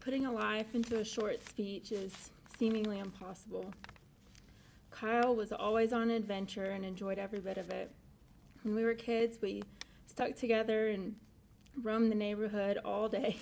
Putting a life into a short speech is seemingly impossible. Kyle was always on an adventure and enjoyed every bit of it. When we were kids, we stuck together and roamed the neighborhood all day,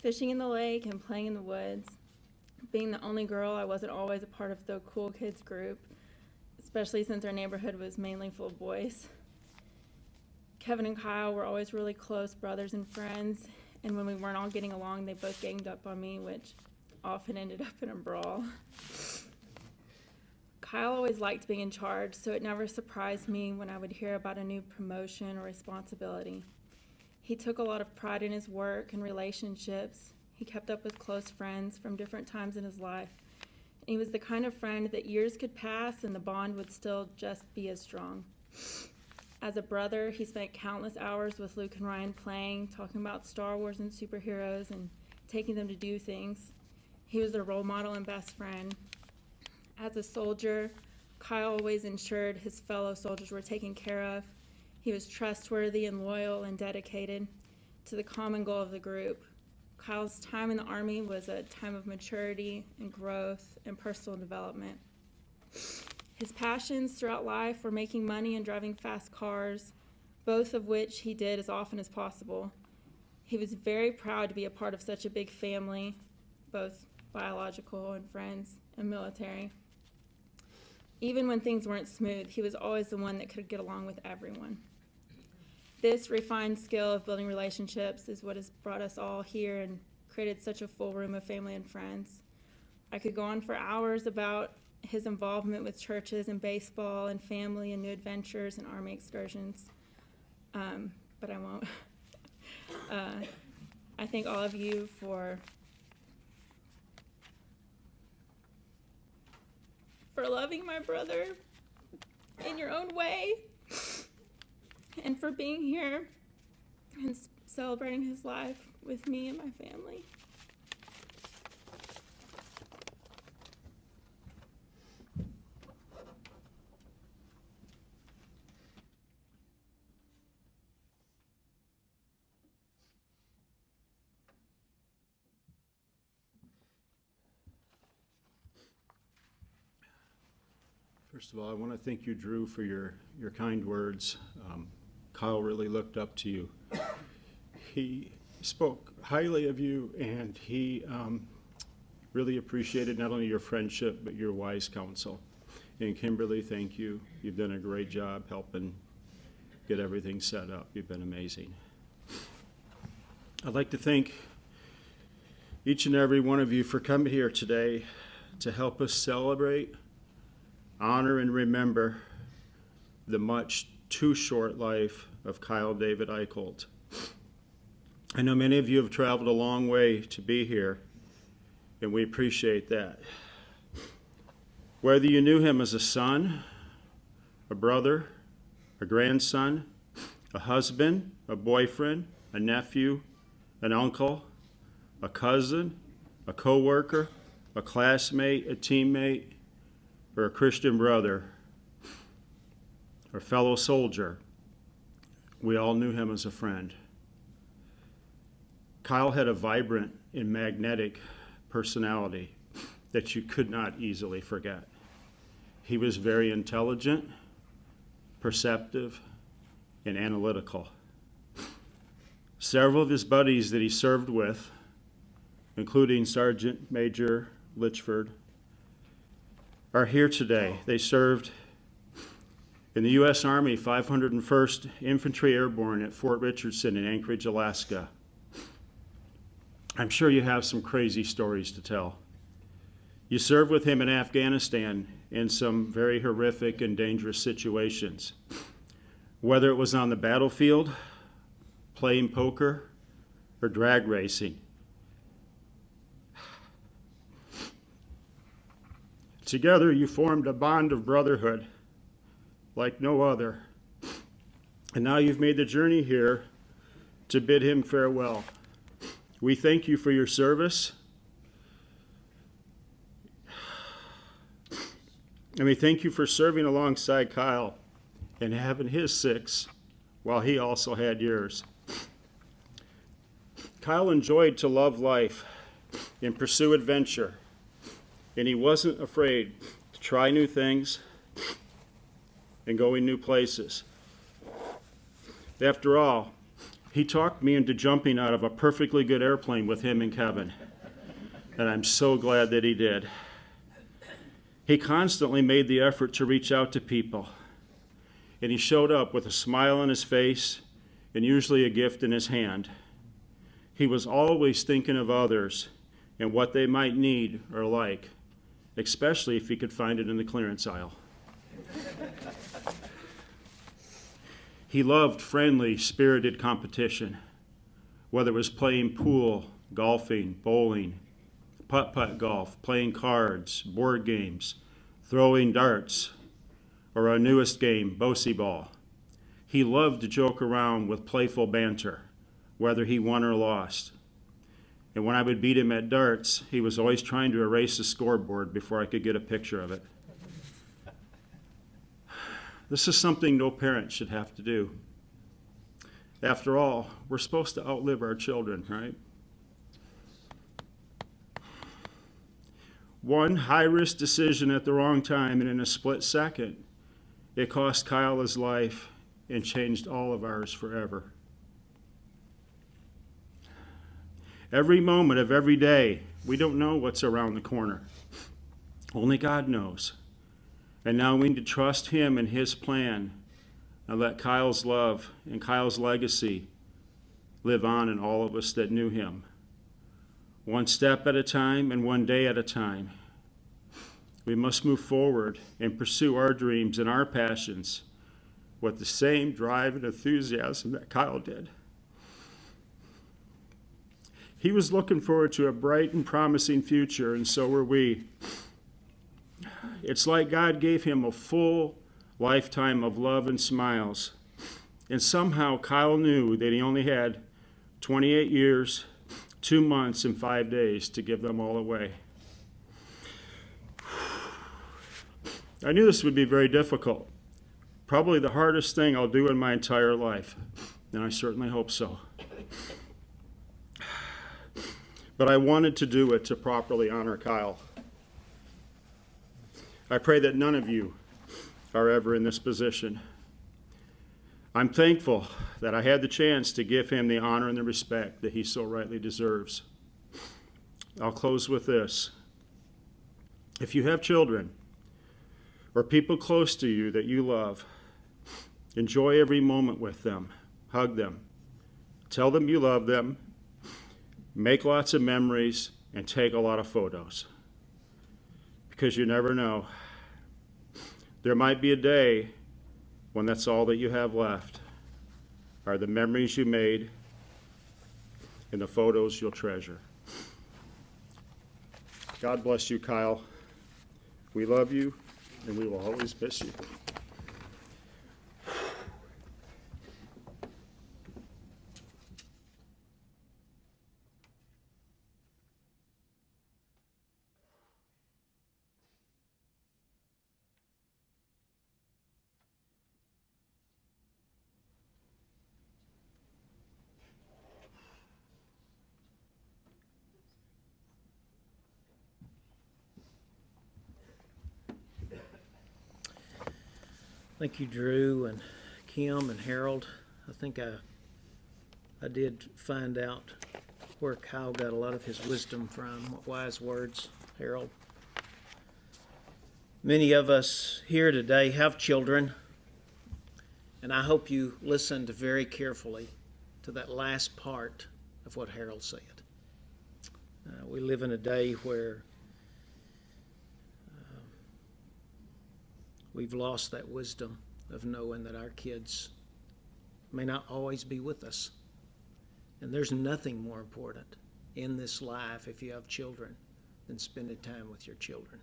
fishing in the lake and playing in the woods. Being the only girl, I wasn't always a part of the cool kids group, especially since our neighborhood was mainly full of boys. Kevin and Kyle were always really close brothers and friends, and when we weren't all getting along, they both ganged up on me, which often ended up in a brawl. Kyle always liked being in charge, so it never surprised me when I would hear about a new promotion or responsibility. He took a lot of pride in his work and relationships. He kept up with close friends from different times in his life. He was the kind of friend that years could pass and the bond would still just be as strong. As a brother, he spent countless hours with Luke and Ryan playing, talking about Star Wars and superheroes, and taking them to do things. He was their role model and best friend. As a soldier, Kyle always ensured his fellow soldiers were taken care of. He was trustworthy and loyal and dedicated to the common goal of the group. Kyle's time in the Army was a time of maturity and growth and personal development. His passions throughout life were making money and driving fast cars, both of which he did as often as possible. He was very proud to be a part of such a big family, both biological and friends and military. Even when things weren't smooth, he was always the one that could get along with everyone. This refined skill of building relationships is what has brought us all here and created such a full room of family and friends. I could go on for hours about his involvement with churches and baseball and family and new adventures and Army excursions, but I won't. I thank all of you for loving my brother in your own way, and for being here and celebrating his life with me and my family. First of all, I want to thank you, Drew, for your kind words. Kyle really looked up to you. He spoke highly of you, and he really appreciated not only your friendship, but your wise counsel. And Kimberly, thank you. You've done a great job helping get everything set up. You've been amazing. I'd like to thank each and every one of you for coming here today to help us celebrate, honor, and remember the much too short life of Kyle David Eickholt. I know many of you have traveled a long way to be here, and we appreciate that. Whether you knew him as a son, a brother, a grandson, a husband, a boyfriend, a nephew, an uncle, a cousin, a coworker, a classmate, a teammate, or a Christian brother, or fellow soldier, we all knew him as a friend. Kyle had a vibrant and magnetic personality that you could not easily forget. He was very intelligent, perceptive, and analytical. Several of his buddies that he served with, including Sergeant Major Litchford, are here today. They served in the U.S. Army 501st Infantry Airborne at Fort Richardson in Anchorage, Alaska. I'm sure you have some crazy stories to tell. You served with him in Afghanistan in some very horrific and dangerous situations. Whether it was on the battlefield, playing poker, or drag racing. Together you formed a bond of brotherhood like no other. And now you've made the journey here to bid him farewell. We thank you for your service. And we thank you for serving alongside Kyle and having his 6 while he also had yours. Kyle enjoyed to love life and pursue adventure, and he wasn't afraid to try new things and go in new places. After all, He talked me into jumping out of a perfectly good airplane with him and Kevin, and I'm so glad that he did. He constantly made the effort to reach out to people, and he showed up with a smile on his face and usually a gift in his hand. He was always thinking of others and what they might need or like, especially if he could find it in the clearance aisle. He loved friendly, spirited competition, whether it was playing pool, golfing, bowling, putt-putt golf, playing cards, board games, throwing darts, or our newest game, Bocey ball. He loved to joke around with playful banter, whether he won or lost. And when I would beat him at darts, he was always trying to erase the scoreboard before I could get a picture of it. This is something no parent should have to do. After all, we're supposed to outlive our children, right? One high-risk decision at the wrong time and in a split second, it cost Kyle his life and changed all of ours forever. Every moment of every day, we don't know what's around the corner. Only God knows. And now we need to trust him and his plan and let Kyle's love and Kyle's legacy live on in all of us that knew him. One step at a time and one day at a time. We must move forward and pursue our dreams and our passions with the same drive and enthusiasm that Kyle did. He was looking forward to a bright and promising future, and so were we. It's like God gave him a full lifetime of love and smiles. And somehow Kyle knew that he only had 28 years, 2 months, and 5 days to give them all away. I knew this would be very difficult. Probably the hardest thing I'll do in my entire life. And I certainly hope so. But I wanted to do it to properly honor Kyle. I pray that none of you are ever in this position. I'm thankful that I had the chance to give him the honor and the respect that he so rightly deserves. I'll close with this. If you have children or people close to you that you love, enjoy every moment with them. Hug them. Tell them you love them. Make lots of memories and take a lot of photos. Because you never know. There might be a day when that's all that you have left are the memories you made and the photos you'll treasure. God bless you, Kyle. We love you, and we will always miss you. Thank you, Drew and Kim and Harold. I think I did find out where Kyle got a lot of his wisdom from. What wise words, Harold. Many of us here today have children, and I hope you listened very carefully to that last part of what Harold said. We live in a day where we've lost that wisdom of knowing that our kids may not always be with us. And there's nothing more important in this life, if you have children, than spending time with your children.